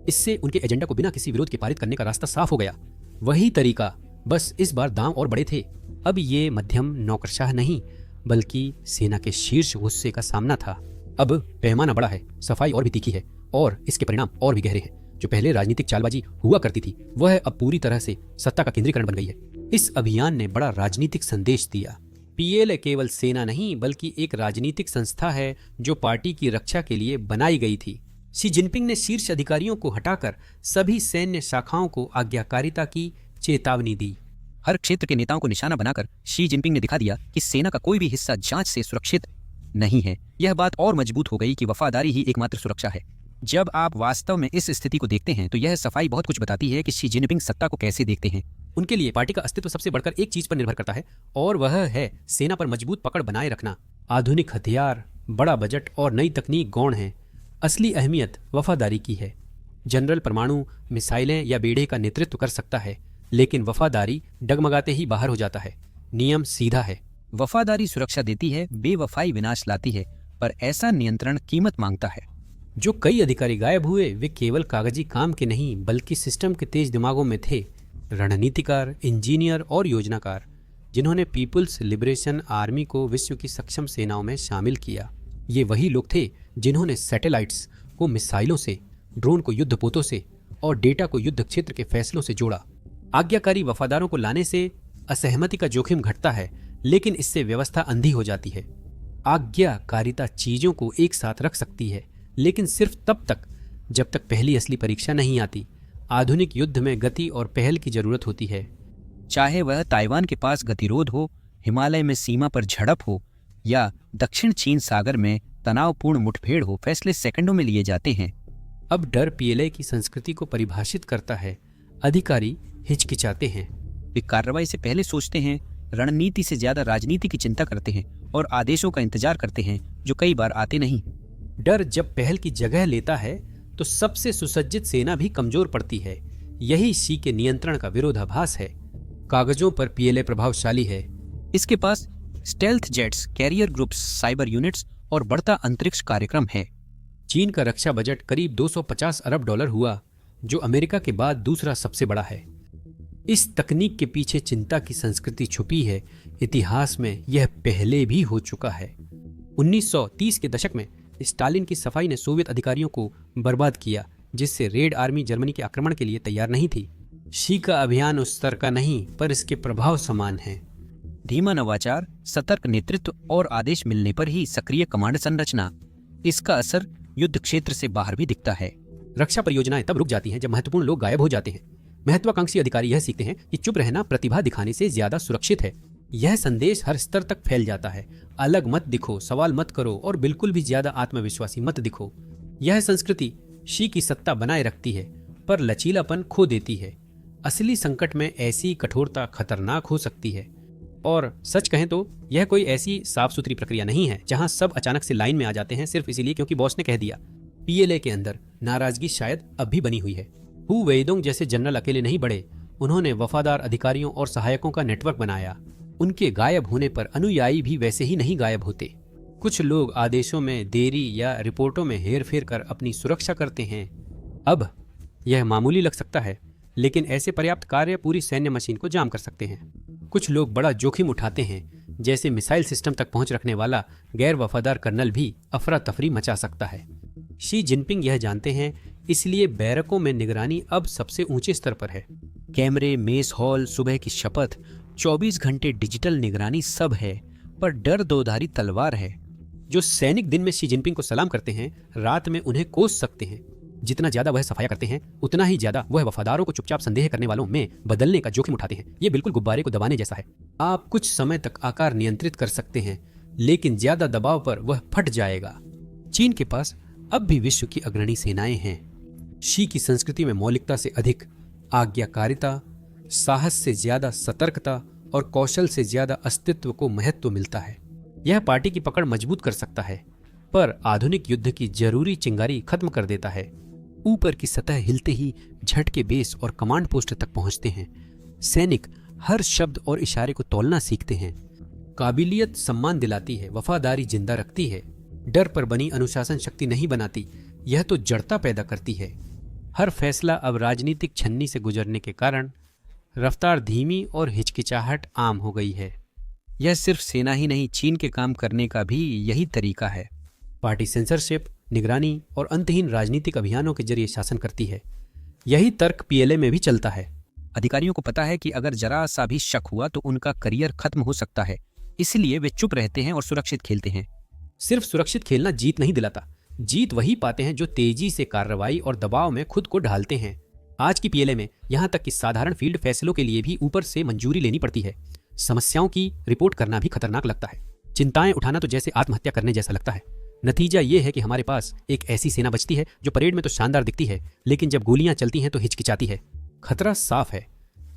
इससे उनके एजेंडा को बिना किसी विरोध के पारित करने का रास्ता साफ हो गया। वही तरीका, बस इस बार दांव और बड़े थे। अब ये मध्यम नौकरशाह नहीं, बल्कि सेना के शीर्ष गुस्से का सामना था। अब पैमाना बड़ा है, सफाई और भी तीखी है और इसके परिणाम और भी गहरे हैं। जो पहले राजनीतिक चालबाजी हुआ करती थी वह अब पूरी तरह से सत्ता का केंद्रीकरण बन गई है। इस अभियान ने बड़ा राजनीतिक संदेश दिया। पीएलए केवल सेना नहीं बल्कि एक राजनीतिक संस्था है जो पार्टी की रक्षा के लिए बनाई गई थी। शी जिनपिंग ने शीर्ष अधिकारियों को हटाकर सभी सैन्य शाखाओं को आज्ञाकारिता की चेतावनी दी।
हर क्षेत्र के नेताओं को निशाना बनाकर शी जिनपिंग ने दिखा दिया कि सेना का कोई भी हिस्सा जांच से सुरक्षित नहीं है। यह बात और मजबूत हो गई कि वफादारी ही एकमात्र सुरक्षा है। जब आप वास्तव में इस स्थिति को देखते हैं तो यह सफाई बहुत कुछ बताती है कि शी जिनपिंग सत्ता को कैसे देखते हैं।
उनके लिए पार्टी का अस्तित्व सबसे बढ़कर एक चीज पर निर्भर करता है, और वह है सेना पर मजबूत पकड़ बनाए रखना। आधुनिक हथियार, बड़ा बजट और नई तकनीक गौण है। असली अहमियत वफादारी की है। जनरल परमाणु मिसाइलें या बेड़े का नेतृत्व कर सकता है, लेकिन वफादारी डगमगाते ही बाहर हो जाता है। नियम सीधा है।
वफादारी सुरक्षा देती है, बेवफाई विनाश लाती है, पर ऐसा नियंत्रण कीमत मांगता है।
जो कई अधिकारी गायब हुए वे केवल कागजी काम के नहीं बल्कि सिस्टम के तेज दिमागों में थे। रणनीतिकार, इंजीनियर और योजनाकार, जिन्होंने पीपुल्स लिबरेशन आर्मी को विश्व की सक्षम सेनाओं में शामिल किया। ये वही लोग थे जिन्होंने सैटेलाइट्स को मिसाइलों से, ड्रोन को युद्धपोतों से और डेटा को युद्ध क्षेत्र के फैसलों से जोड़ा। आज्ञाकारी वफादारों को लाने से असहमति का जोखिम घटता है, लेकिन इससे व्यवस्था अंधी हो जाती है। आज्ञाकारिता चीजों को एक साथ रख सकती है, लेकिन सिर्फ तब तक जब तक पहली असली परीक्षा नहीं आती। आधुनिक युद्ध में गति और पहल की जरूरत होती है।
चाहे वह ताइवान के पास गतिरोध हो, हिमालय में सीमा पर झड़प हो या दक्षिण चीन सागर में तनावपूर्ण मुठभेड़ हो, फैसले सेकंडों में लिए जाते हैं।
अब डर पीएलए की संस्कृति को परिभाषित करता है। अधिकारी हिचकिचाते हैं।
वे कार्रवाई से पहले सोचते हैं, रणनीति से ज्यादा राजनीति की चिंता करते हैं और आदेशों का इंतजार करते हैं जो कई बार आते नहीं।
डर जब पहल की जगह लेता है तो सबसे सुसज्जित सेना भी कमजोर पड़ती है। यही शी के नियंत्रण का विरोधाभास है। कागजों पर पीएलए प्रभावशाली है।
इसके पास stealth jets, carrier groups, cyber units और बढ़ता अंतरिक्ष कार्यक्रम है।
चीन का रक्षा बजट करीब 250 अरब डॉलर हुआ, जो अमेरिका के बाद दूसरा सबसे बड़ा है। इस तकनीक के पीछे चिंता की संस्कृति छुपी है। इतिहास में यह पहले भी हो चुका है। 1930 के दशक में स्टालिन की सफाई ने सोवियत अधिकारियों को बर्बाद किया, जिससे रेड आर्मी जर्मनी के आक्रमण के लिए तैयार नहीं थी। शी का अभियान उस स्तर का नहीं, पर इसके प्रभाव समान है।
धीमा नवाचार, सतर्क नेतृत्व और आदेश मिलने पर ही सक्रिय कमांड संरचना। इसका असर युद्ध क्षेत्र से बाहर भी दिखता है।
रक्षा परियोजनाएं तब रुक जाती हैं जब महत्वपूर्ण लोग गायब हो जाते हैं। महत्वाकांक्षी अधिकारी यह सीखते हैं कि चुप रहना प्रतिभा दिखाने से ज्यादा सुरक्षित है। यह संदेश हर स्तर तक फैल जाता है। अलग मत दिखो, सवाल मत करो और बिल्कुल भी ज्यादा आत्मविश्वासी मत दिखो। यह संस्कृति शी की सत्ता बनाए रखती है, पर लचीलापन खो देती है। असली संकट में ऐसी कठोरता खतरनाक हो सकती है। और सच कहें तो यह कोई ऐसी साफ सुथरी प्रक्रिया नहीं है जहां सब अचानक से लाइन में आ जाते हैं सिर्फ इसीलिए क्योंकि बॉस ने कह दिया। पीएलए के अंदर नाराजगी शायद अब भी बनी हुई है। हु वेइदोंग जैसे जनरल अकेले नहीं बढ़े। उन्होंने वफादार अधिकारियों और सहायकों का नेटवर्क बनाया। उनके गायब होने पर अनुयायी भी वैसे ही नहीं गायब होते। कुछ लोग आदेशों में देरी या रिपोर्टों में हेरफेर कर अपनी सुरक्षा करते हैं। अब यह मामूली लग सकता है, लेकिन ऐसे पर्याप्त कार्य पूरी सैन्य मशीन को जाम कर सकते हैं। कुछ लोग बड़ा जोखिम उठाते हैं, जैसे मिसाइल सिस्टम तक पहुंच रखने वाला गैर वफादार कर्नल भी अफरा तफरी मचा सकता है। शी जिनपिंग यह जानते हैं, इसलिए बैरकों में निगरानी अब सबसे ऊंचे स्तर पर है।
कैमरे, मेस हॉल, सुबह की शपथ, 24 घंटे डिजिटल निगरानी सब है, पर डर दोधारी तलवार है।
जो सैनिक दिन में शी जिनपिंग को सलाम करते हैं, रात में उन्हें कोस सकते हैं। जितना ज्यादा वह सफाया करते हैं, उतना ही ज्यादा वह वफादारों को चुपचाप संदेह करने वालों में बदलने का जोखिम उठाते हैं। ये बिल्कुल गुब्बारे को दबाने जैसा है। आप कुछ समय तक आकार नियंत्रित कर सकते हैं, लेकिन ज्यादा दबाव पर वह फट जाएगा। चीन के पास अब भी विश्व की अग्रणी सेनाएं हैं। शी की संस्कृति में मौलिकता से अधिक आज्ञाकारिता, साहस से ज्यादा सतर्कता और कौशल से ज्यादा अस्तित्व को महत्व मिलता है। यह पार्टी की पकड़ मजबूत कर सकता है, पर आधुनिक युद्ध की जरूरी चिंगारी खत्म कर देता है। ऊपर की सतह हिलते ही झटके बेस और कमांड पोस्ट तक पहुंचते हैं। सैनिक हर शब्द और इशारे को तौलना सीखते हैं। काबिलियत सम्मान दिलाती है, वफादारी जिंदा रखती है। डर पर बनी अनुशासन शक्ति नहीं बनाती, यह तो जड़ता पैदा करती है। हर फैसला अब राजनीतिक छन्नी से गुजरने के कारण रफ्तार धीमी और हिचकिचाहट आम हो गई है।
यह सिर्फ सेना ही नहीं, चीन के काम करने का भी यही तरीका है।
पार्टी सेंसरशिप, निगरानी और अंतहीन राजनीतिक अभियानों के जरिए शासन करती है। यही तर्क पीएलए में भी चलता है।
अधिकारियों को पता है कि अगर जरा सा भी शक हुआ तो उनका करियर खत्म हो सकता है, इसलिए वे चुप रहते हैं और सुरक्षित खेलते हैं।
सिर्फ सुरक्षित खेलना जीत नहीं दिलाता। जीत वही पाते हैं जो तेजी से कार्रवाई और दबाव में खुद को ढालते हैं। आज की पीएलए में यहां तक कि साधारण फील्ड फैसलों के लिए भी ऊपर से मंजूरी लेनी पड़ती है। समस्याओं की रिपोर्ट करना भी खतरनाक लगता है। चिंताएं उठाना तो जैसे आत्महत्या करने जैसा लगता है। नतीजा ये है कि हमारे पास एक ऐसी सेना बचती है जो परेड में तो शानदार दिखती है, लेकिन जब गोलियां चलती हैं तो हिचकिचाती है। खतरा साफ है।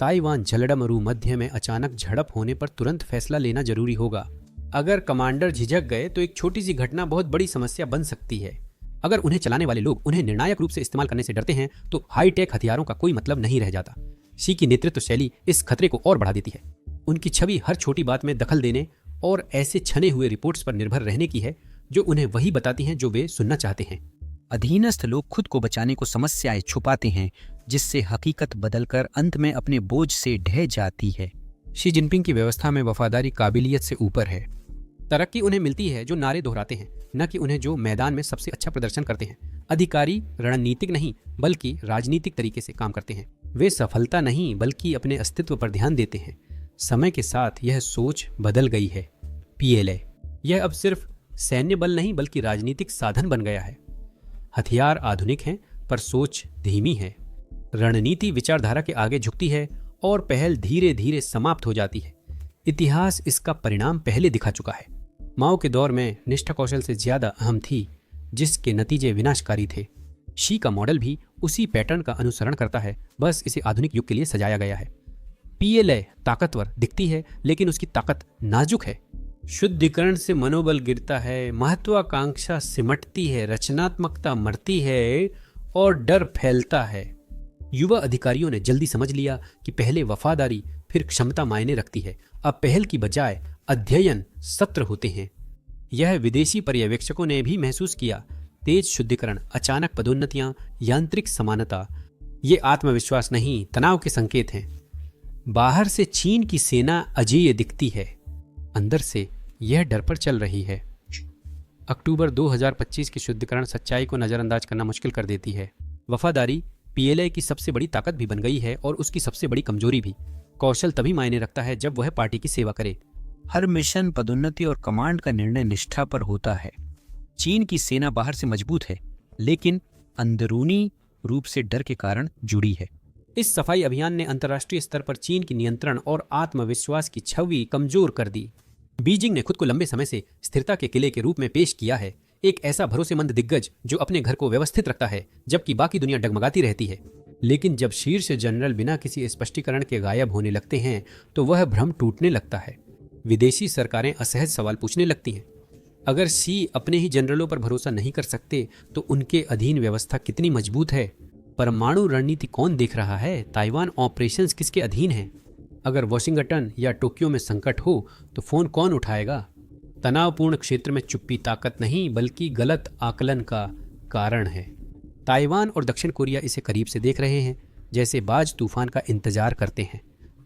ताइवान झलड़मरू मध्य में अचानक झड़प होने पर तुरंत फैसला लेना जरूरी होगा। अगर कमांडर झिझक गए तो एक छोटी सी घटना बहुत बड़ी समस्या बन सकती है। अगर उन्हें चलाने वाले लोग उन्हें निर्णायक रूप से इस्तेमाल करने से डरते हैं तो हाईटेक हथियारों का कोई मतलब नहीं रह जाता। शी की नेतृत्व शैली इस खतरे को और बढ़ा देती है। उनकी छवि हर छोटी बात में दखल देने और ऐसे छने हुए रिपोर्ट्स पर निर्भर रहने की है जो उन्हें वही बताती हैं जो वे सुनना चाहते हैं।
अधीनस्थ लोग खुद को बचाने को समस्याएं छुपाते हैं, जिससे हकीकत बदलकर अंत में अपने बोझ से ढह जाती है।
शी जिनपिंग की व्यवस्था में वफादारी काबिलियत से ऊपर है। तरक्की उन्हें मिलती है जो नारे दोहराते हैं, न कि उन्हें जो मैदान में सबसे अच्छा प्रदर्शन करते हैं। अधिकारी रणनीतिक नहीं बल्कि राजनीतिक तरीके से काम करते हैं। वे सफलता नहीं बल्कि अपने अस्तित्व पर ध्यान देते हैं। समय के साथ यह सोच बदल गई है। पीएलए यह अब सिर्फ सैन्य बल नहीं बल्कि राजनीतिक साधन बन गया है। हथियार आधुनिक हैं पर सोच धीमी है। रणनीति विचारधारा के आगे झुकती है और पहल धीरे धीरे समाप्त हो जाती है। इतिहास इसका परिणाम पहले दिखा चुका है। माओ के दौर में निष्ठा कौशल से ज्यादा अहम थी, जिसके नतीजे विनाशकारी थे। शी का मॉडल भी उसी पैटर्न का अनुसरण करता है, बस इसे आधुनिक युग के लिए सजाया गया है। पीएलए ताकतवर दिखती है, लेकिन उसकी ताकत नाजुक है। शुद्धिकरण से मनोबल गिरता है, महत्वाकांक्षा सिमटती है, रचनात्मकता मरती है और डर फैलता है। युवा अधिकारियों ने जल्दी समझ लिया कि पहले वफादारी फिर क्षमता मायने रखती है। अब पहल की बजाय अध्ययन सत्र होते हैं। यह विदेशी पर्यवेक्षकों ने भी महसूस किया। तेज शुद्धिकरण, अचानक पदोन्नतियां, यांत्रिक समानता, ये आत्मविश्वास नहीं, तनाव के संकेत हैं। बाहर से चीन की सेना अजेय दिखती है, अंदर से यह डर पर चल रही है। अक्टूबर 2025 की शुद्धिकरण सच्चाई को नजरअंदाज करना मुश्किल कर देती है। वफादारी पीएलए की सबसे बड़ी ताकत भी बन गई है और उसकी सबसे बड़ी कमजोरी भी। कौशल तभी मायने रखता है जब वह पार्टी की सेवा करे।
हर मिशन, पदोन्नति और कमांड का निर्णय निष्ठा पर होता है। चीन की सेना बाहर से मजबूत है, लेकिन अंदरूनी रूप से डर के कारण जुड़ी है।
इस सफाई अभियान ने अंतर्राष्ट्रीय स्तर पर चीन की नियंत्रण और आत्मविश्वास की छवि कमजोर कर दी। बीजिंग ने खुद को लंबे समय से स्थिरता के किले के रूप में पेश किया है, एक ऐसा भरोसेमंद दिग्गज जो अपने घर को व्यवस्थित रखता है जबकि बाकी दुनिया डगमगाती रहती है। लेकिन जब शीर्ष जनरल बिना किसी स्पष्टीकरण के गायब होने लगते हैं तो वह भ्रम टूटने लगता है। विदेशी सरकारें असहज सवाल पूछने लगती हैं। अगर शी अपने ही जनरलों पर भरोसा नहीं कर सकते तो उनके अधीन व्यवस्था कितनी मजबूत है? परमाणु रणनीति कौन देख रहा है? ताइवान ऑपरेशंस किसके अधीन है? अगर वॉशिंगटन या टोक्यो में संकट हो तो फोन कौन उठाएगा? तनावपूर्ण क्षेत्र में चुप्पी ताकत नहीं बल्कि गलत आकलन का कारण है। ताइवान और दक्षिण कोरिया इसे करीब से देख रहे हैं, जैसे बाज तूफान का इंतजार करते हैं।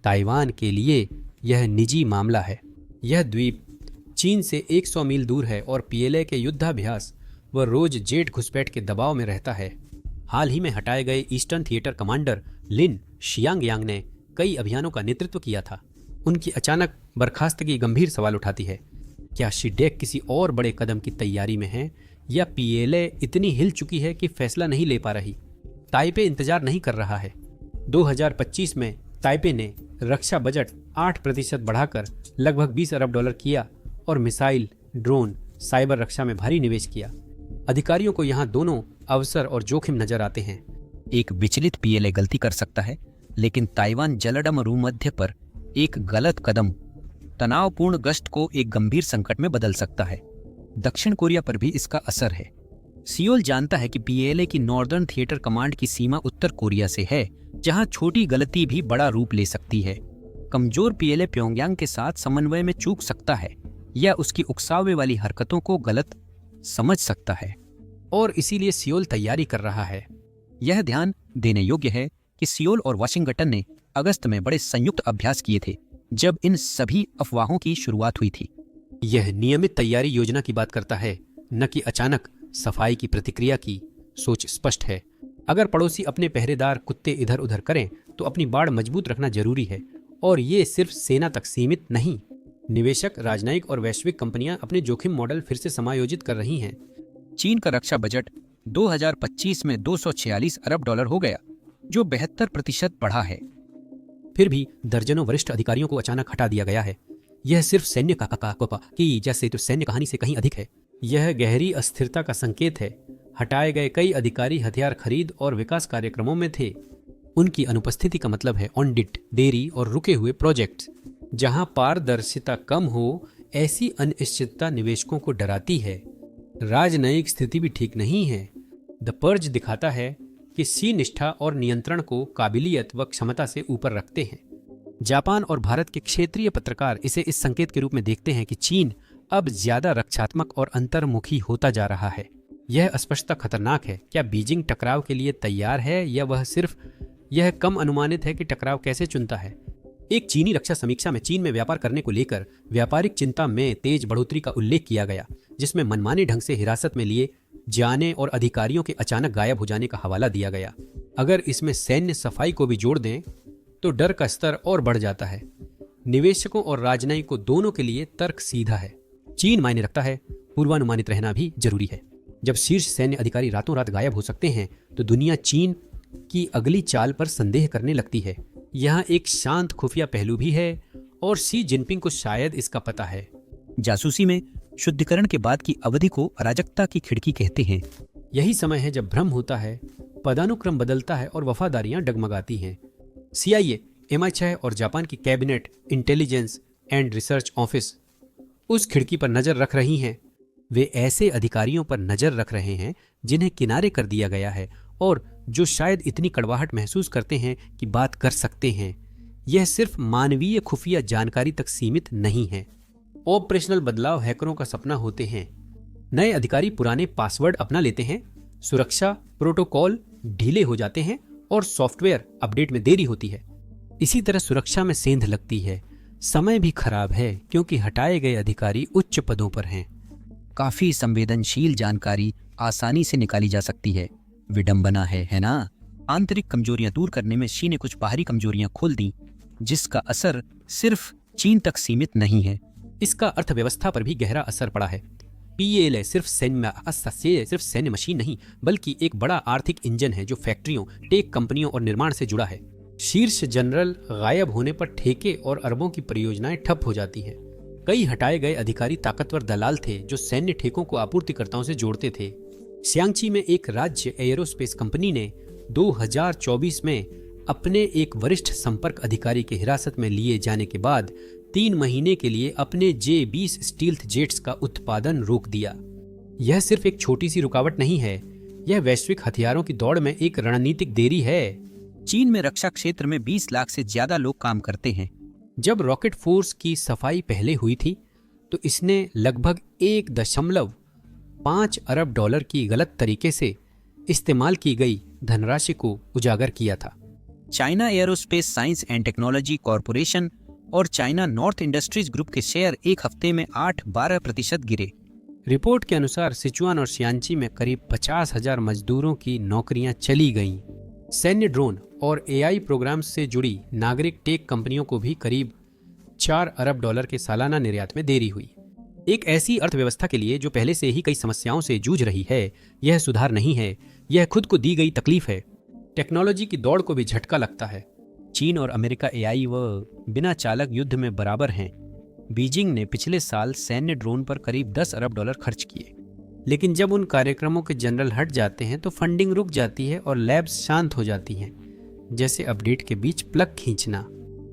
ताइवान के लिए यह निजी मामला है। यह द्वीप चीन से 100 मील दूर है और पीएलए के युद्धाभ्यास व रोज जेट घुसपैठ के दबाव में रहता है। हाल ही में हटाए गए ईस्टर्न थिएटर कमांडर लिन शियांगयांग ने कई अभियानों का नेतृत्व किया था। उनकी अचानक बर्खास्तगी गंभीर सवाल उठाती है। क्या शिडेक किसी और बड़े कदम की तैयारी में है या पीएलए इतनी हिल चुकी है कि फैसला नहीं ले पा रही? ताइपे इंतजार नहीं कर रहा है। 2025 में ताइपे ने रक्षा बजट 8% बढ़ाकर लगभग $20 अरब किया और मिसाइल, ड्रोन, साइबर रक्षा में भारी निवेश किया। अधिकारियों को यहाँ दोनों अवसर और जोखिम नजर आते हैं।
एक विचलित पीएलए गलती कर सकता है, लेकिन ताइवान जलडम भूमध्य पर एक गलत कदम तनावपूर्ण गश्त को एक गंभीर संकट में बदल सकता है। दक्षिण कोरिया पर भी इसका असर है। सियोल जानता है कि पीएलए की नॉर्दर्न थिएटर कमांड की सीमा उत्तर कोरिया से है, जहां छोटी गलती भी बड़ा रूप ले सकती है। कमजोर पीएलए प्योंगयांग के साथ समन्वय में चूक सकता है या उसकी उकसावे वाली हरकतों को गलत समझ सकता है,
और इसीलिए सियोल तैयारी कर रहा है।
यह ध्यान देने योग्य है कि सियोल और वाशिंगटन ने अगस्त में बड़े संयुक्त अभ्यास किए थे, जब इन सभी अफवाहों की शुरुआत हुई थी।
यह नियमित तैयारी योजना की बात करता है, न कि अचानक सफाई की प्रतिक्रिया की। सोच स्पष्ट है। अगर पड़ोसी अपने पहरेदार कुत्ते इधर उधर करें तो अपनी बाड़ मजबूत रखना जरूरी है, और ये सिर्फ सेना तक सीमित नहीं। निवेशक, राजनयिक और वैश्विक कंपनियां अपने जोखिम मॉडल फिर से समायोजित कर रही हैं।
चीन का रक्षा बजट 2025 में $246 अरब हो गया, जो 72% बढ़ा है।
फिर भी दर्जनों वरिष्ठ अधिकारियों को अचानक हटा दिया गया है। यह सिर्फ सैन्य की जैसे तो सैन्य कहानी से कहीं अधिक है। यह गहरी अस्थिरता का संकेत है। हटाए गए कई अधिकारी हथियार खरीद और विकास कार्यक्रमों में थे। उनकी अनुपस्थिति का मतलब है ऑडिट, देरी और रुके हुए प्रोजेक्ट्स। जहां पारदर्शिता कम हो, ऐसी अनिश्चितता निवेशकों को डराती है। राजनयिक स्थिति भी ठीक नहीं है। द पर्ज दिखाता है कि सी निष्ठा और नियंत्रण को काबिलियत व क्षमता से ऊपर रखते हैं। जापान और भारत के क्षेत्रीय पत्रकार इसे इस संकेत के रूप में देखते हैं कि चीन अब ज्यादा रक्षात्मक और अंतर्मुखी होता जा रहा है। यह अस्पष्टता खतरनाक है। क्या बीजिंग टकराव के लिए तैयार है या वह सिर्फ यह कम अनुमानित है कि टकराव कैसे चुनता है? एक चीनी रक्षा समीक्षा में चीन में व्यापार करने को लेकर व्यापारिक चिंता में तेज बढ़ोतरी का उल्लेख किया गया, जिसमें मनमाने ढंग से हिरासत में लिए जाने और अधिकारियों के अचानक गायब हो जाने का हवाला दिया गया। अगर इसमें सैन्य सफाई को भी जोड़ दें तो डर का स्तर और बढ़ जाता है। निवेशकों और राजनयिकों दोनों के लिए तर्क सीधा है। चीन मायने रखता है, पूर्वानुमानित रहना भी जरूरी है। जब शीर्ष सैन्य अधिकारी रातों रात गायब हो सकते हैं तो दुनिया चीन की अगली चाल पर संदेह करने लगती है। यहाँ एक शांत खुफिया पहलू भी है और शी जिनपिंग को शायद इसका पता है।
जासूसी में शुद्धिकरण के बाद की अवधि को अराजकता की खिड़की कहते हैं।
यही समय है जब भ्रम होता है, पदानुक्रम बदलता है और वफादारियां डगमगाती हैं। CIA, MI6 और जापान की cabinet intelligence and research office उस खिड़की पर नजर रख रही हैं। वे ऐसे अधिकारियों पर नजर रख रहे हैं जिन्हें किनारे कर दिया गया है और जो शायद इतनी कड़वाहट महसूस करते हैं कि बात कर सकते हैं। यह सिर्फ मानवीय खुफिया जानकारी तक सीमित नहीं है। ऑपरेशनल बदलाव हैकरों का सपना होते हैं। नए अधिकारी पुराने पासवर्ड अपना लेते हैं, सुरक्षा प्रोटोकॉल ढीले हो जाते हैं और सॉफ्टवेयर अपडेट में देरी होती है। इसी तरह सुरक्षा में सेंध लगती है। समय भी खराब है क्योंकि हटाए गए अधिकारी उच्च पदों पर हैं।
काफी संवेदनशील जानकारी आसानी से निकाली जा सकती है। विडंबना है ना? आंतरिक कमजोरियां दूर करने में शी ने कुछ बाहरी कमजोरियां खोल दी, जिसका असर सिर्फ चीन तक सीमित नहीं है।
इसका अर्थव्यवस्था पर भी गहरा असर पड़ा है। PLA सिर्फ सैन्य मशीन नहीं बल्कि एक बड़ा आर्थिक इंजन है जो फैक्ट्रियों, टेक कंपनियों और निर्माण से जुड़ा है। शीर्ष जनरल गायब होने पर ठेके और अरबों की परियोजनाएं ठप हो जाती हैं। कई हटाए गए अधिकारी ताकतवर दलाल थे जो सैन्य ठेकों को आपूर्तिकर्ताओं से जोड़ते थे। श्यांगची में एक राज्य एयरोस्पेस कंपनी ने 2024 में अपने एक वरिष्ठ संपर्क अधिकारी के हिरासत में लिए जाने के बाद 3 महीने के लिए अपने J-20 स्टील्थ जेट्स का उत्पादन रोक दिया। यह सिर्फ एक छोटी सी रुकावट नहीं है, यह वैश्विक हथियारों की दौड़ में एक रणनीतिक देरी है।
चीन में रक्षा क्षेत्र में 20 लाख से ज्यादा लोग काम करते हैं।
जब रॉकेट फोर्स की सफाई पहले हुई थी तो इसने लगभग 1.5 अरब डॉलर की गलत तरीके से इस्तेमाल की गई धनराशि को उजागर किया था।
China aerospace science and technology corporation और चाइना नॉर्थ इंडस्ट्रीज ग्रुप के शेयर एक हफ्ते में 8-12% गिरे।
रिपोर्ट के अनुसार सिचुआन और श्यांची में करीब 50,000 मजदूरों की नौकरियां चली गईं। सैन्य ड्रोन और AI प्रोग्राम्स से जुड़ी नागरिक टेक कंपनियों को भी करीब 4 अरब डॉलर के सालाना निर्यात में देरी हुई। एक ऐसी अर्थव्यवस्था के लिए जो पहले से ही कई समस्याओं से जूझ रही है, यह सुधार नहीं है, यह खुद को दी गई तकलीफ है। टेक्नोलॉजी की दौड़ को भी झटका लगता है।
चीन और अमेरिका AI व बिना चालक युद्ध में बराबर हैं। बीजिंग ने पिछले साल सैन्य ड्रोन पर करीब 10 अरब डॉलर खर्च किए।
लेकिन जब उन कार्यक्रमों के जनरल हट जाते हैं तो फंडिंग रुक जाती है और लैब्स शांत हो जाती हैं। जैसे अपडेट के बीच प्लग खींचना,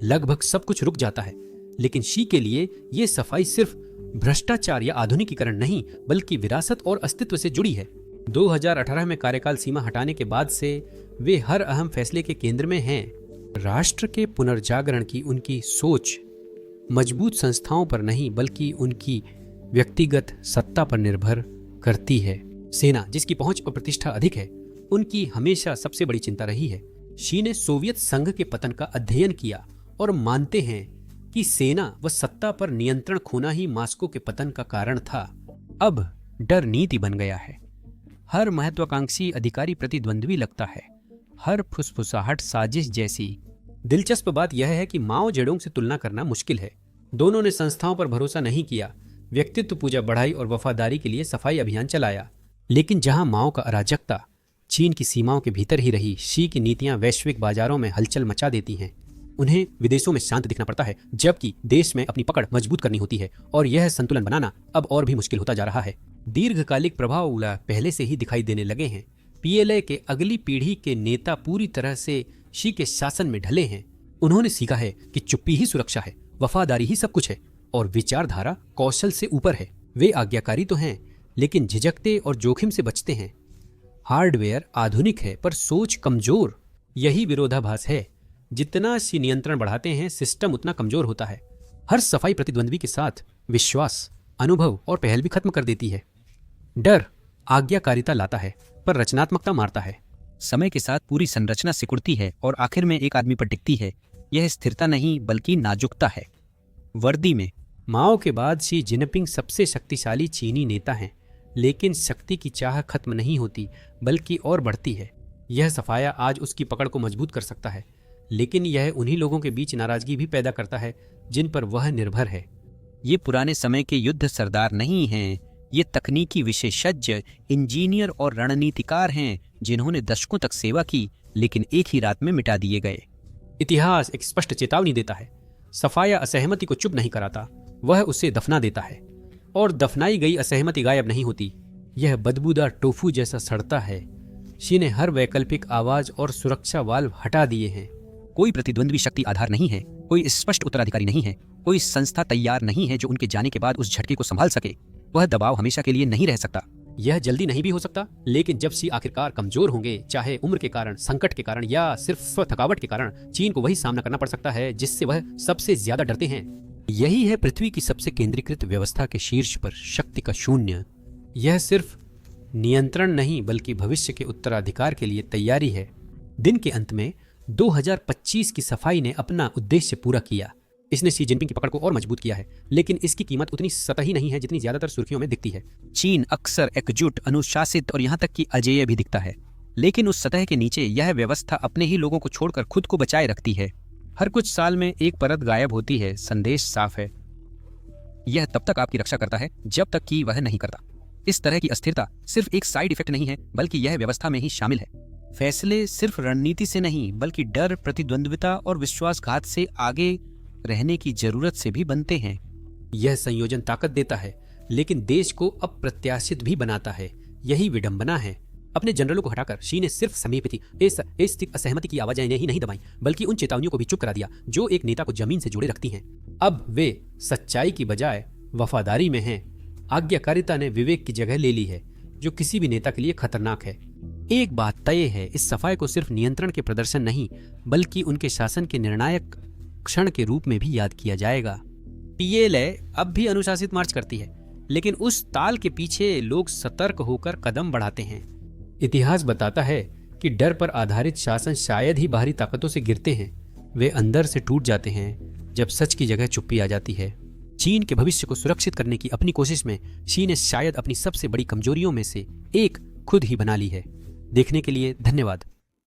लगभग सब कुछ रुक जाता है। लेकिन शी के लिए ये सफाई सिर्फ भ्रष्टाचार या आधुनिकीकरण नहीं बल्कि विरासत और अस्तित्व से जुड़ी है। 2018 में कार्यकाल सीमा हटाने के बाद से वे हर अहम फैसले के केंद्र में हैं। राष्ट्र के पुनर्जागरण की उनकी सोच मजबूत संस्थाओं पर नहीं बल्कि उनकी व्यक्तिगत सत्ता पर निर्भर करती है। सेना, जिसकी पहुंच और प्रतिष्ठा अधिक है, उनकी हमेशा सबसे बड़ी चिंता रही है। शी ने सोवियत संघ के पतन का अध्ययन किया और मानते हैं कि सेना व सत्ता पर नियंत्रण खोना ही मास्को के पतन का कारण था।
अब डर नीति बन गया है। हर महत्वाकांक्षी अधिकारी प्रतिद्वंद्वी लगता है, हर फुसफुसाहट साजिश जैसी।
दिलचस्प बात यह है कि माओ जेडोंग से तुलना करना मुश्किल है। दोनों ने संस्थाओं पर भरोसा नहीं किया, व्यक्तित्व पूजा बढ़ाई और वफादारी के लिए सफाई अभियान चलाया। लेकिन जहां माओ का अराजकता चीन की सीमाओं के भीतर ही रही, शी की नीतियां वैश्विक बाजारों में हलचल मचा देती हैं। उन्हें विदेशों में शांत दिखना पड़ता है जबकि देश में अपनी पकड़ मजबूत करनी होती है और यह संतुलन बनाना अब और भी मुश्किल होता जा रहा है। दीर्घकालिक प्रभाव पहले से ही दिखाई देने लगे हैं। PLA के अगली पीढ़ी के नेता पूरी तरह से शी के शासन में ढले हैं। उन्होंने सीखा है कि चुप्पी ही सुरक्षा है, वफादारी ही सब कुछ है और विचारधारा कौशल से ऊपर है। वे आज्ञाकारी तो हैं लेकिन झिझकते और जोखिम से बचते हैं। हार्डवेयर आधुनिक है पर सोच कमजोर। यही विरोधाभास है। जितना शी नियंत्रण बढ़ाते हैं सिस्टम उतना कमजोर होता है। हर सफाई प्रतिद्वंद्वी के साथ विश्वास, अनुभव और पहल भी खत्म कर देती है। डर आज्ञाकारिता लाता है पर रचनात्मकता मारता है।
समय के साथ पूरी संरचना सिकुड़ती है और आखिर में एक आदमी पर टिकती है। यह स्थिरता नहीं बल्कि नाजुकता है। वर्दी में
माओ के बाद शी जिनपिंग सबसे शक्तिशाली चीनी नेता हैं, लेकिन शक्ति की चाह खत्म नहीं होती बल्कि और बढ़ती है। यह सफाया आज उसकी पकड़ को मजबूत कर सकता है, लेकिन यह उन्हीं लोगों के बीच नाराजगी भी पैदा करता है जिन पर वह निर्भर है।
ये पुराने समय के युद्ध सरदार नहीं हैं, ये तकनीकी विशेषज्ञ, इंजीनियर और रणनीतिकार हैं जिन्होंने दशकों तक सेवा की लेकिन एक ही रात में मिटा दिए गए।
इतिहास एक स्पष्ट चेतावनी देता है। सफाया असहमति को चुप नहीं कराता, वह उसे दफना देता है। और दफनाई गई असहमति गायब नहीं होती, यह बदबूदार टोफू जैसा सड़ता है। शी ने हर वैकल्पिक आवाज और सुरक्षा वाल्व हटा दिए हैं।
कोई प्रतिद्वंद्वी शक्ति आधार नहीं है, कोई स्पष्ट उत्तराधिकारी नहीं है, कोई संस्था तैयार नहीं है जो उनके जाने के बाद उस झटके को संभाल सके। वह दबाव हमेशा के लिए नहीं रह सकता।
यह जल्दी नहीं भी हो सकता, लेकिन जब शी आखिरकार कमजोर होंगे, चाहे उम्र के कारण, संकट के कारण या सिर्फ स्व थकावट के कारण, चीन को वही सामना करना पड़ सकता है जिससे वह सबसे ज्यादा डरते हैं। यही है पृथ्वी की सबसे केंद्रीकृत व्यवस्था के शीर्ष पर शक्ति का शून्य। यह सिर्फ नियंत्रण नहीं बल्कि भविष्य के उत्तराधिकार के लिए तैयारी है। दिन के अंत में 2025 की सफाई ने अपना उद्देश्य पूरा किया। इसने शी जिनपिंग की पकड़ को और मजबूत किया है, लेकिन इसकी कीमत उतनी सतही नहीं है जितनी ज्यादातर सुर्खियों में दिखती है।
चीन अक्सर एकजुट, अनुशासित और यहाँ तक कि अजेय भी दिखता है, लेकिन उस सतह के नीचे यह व्यवस्था अपने ही लोगों को छोड़कर खुद को बचाए रखती है। हर कुछ साल में एक परत गायब होती है। संदेश साफ है, यह तब तक आपकी रक्षा करता है जब तक कि वह नहीं करता। इस तरह की अस्थिरता सिर्फ एक साइड इफेक्ट नहीं है, बल्कि यह व्यवस्था में ही शामिल है। फैसले सिर्फ रणनीति से नहीं बल्कि डर, प्रतिद्वंद्विता और विश्वासघात से आगे रहने की जरूरत से भी बनते हैं।
यह संयोजन ताकत देता है, लेकिन देश को अप्रत्याशित भी बनाता है। यही विडंबना है। अपने जनरलों को हटाकर शी ने सिर्फ समीपति असहमति की आवाजें ही नहीं दबाई, बल्कि उन चेतावनियों को भी चुप करा दिया जो एक नेता को जमीन से जोड़े रखती हैं। अब वे सच्चाई की बजाय वफादारी में हैं। आज्ञाकारिता ने विवेक की जगह ले ली है, जो किसी भी नेता के लिए खतरनाक है। एक बात तय है, इस सफाई को सिर्फ नियंत्रण के प्रदर्शन नहीं बल्कि उनके शासन के निर्णायक क्षण के रूप में भी याद किया जाएगा। पीएलए अब भी अनुशासित मार्च करती है, लेकिन उस ताल के पीछे लोग सतर्क होकर कदम बढ़ाते हैं। इतिहास बताता है कि डर पर आधारित शासन शायद ही बाहरी ताकतों से गिरते हैं, वे अंदर से टूट जाते हैं जब सच की जगह चुप्पी आ जाती है। चीन के भविष्य को सुरक्षित करने की अपनी कोशिश में शी ने शायद अपनी सबसे बड़ी कमजोरियों में से एक खुद ही बना ली है। देखने के लिए धन्यवाद।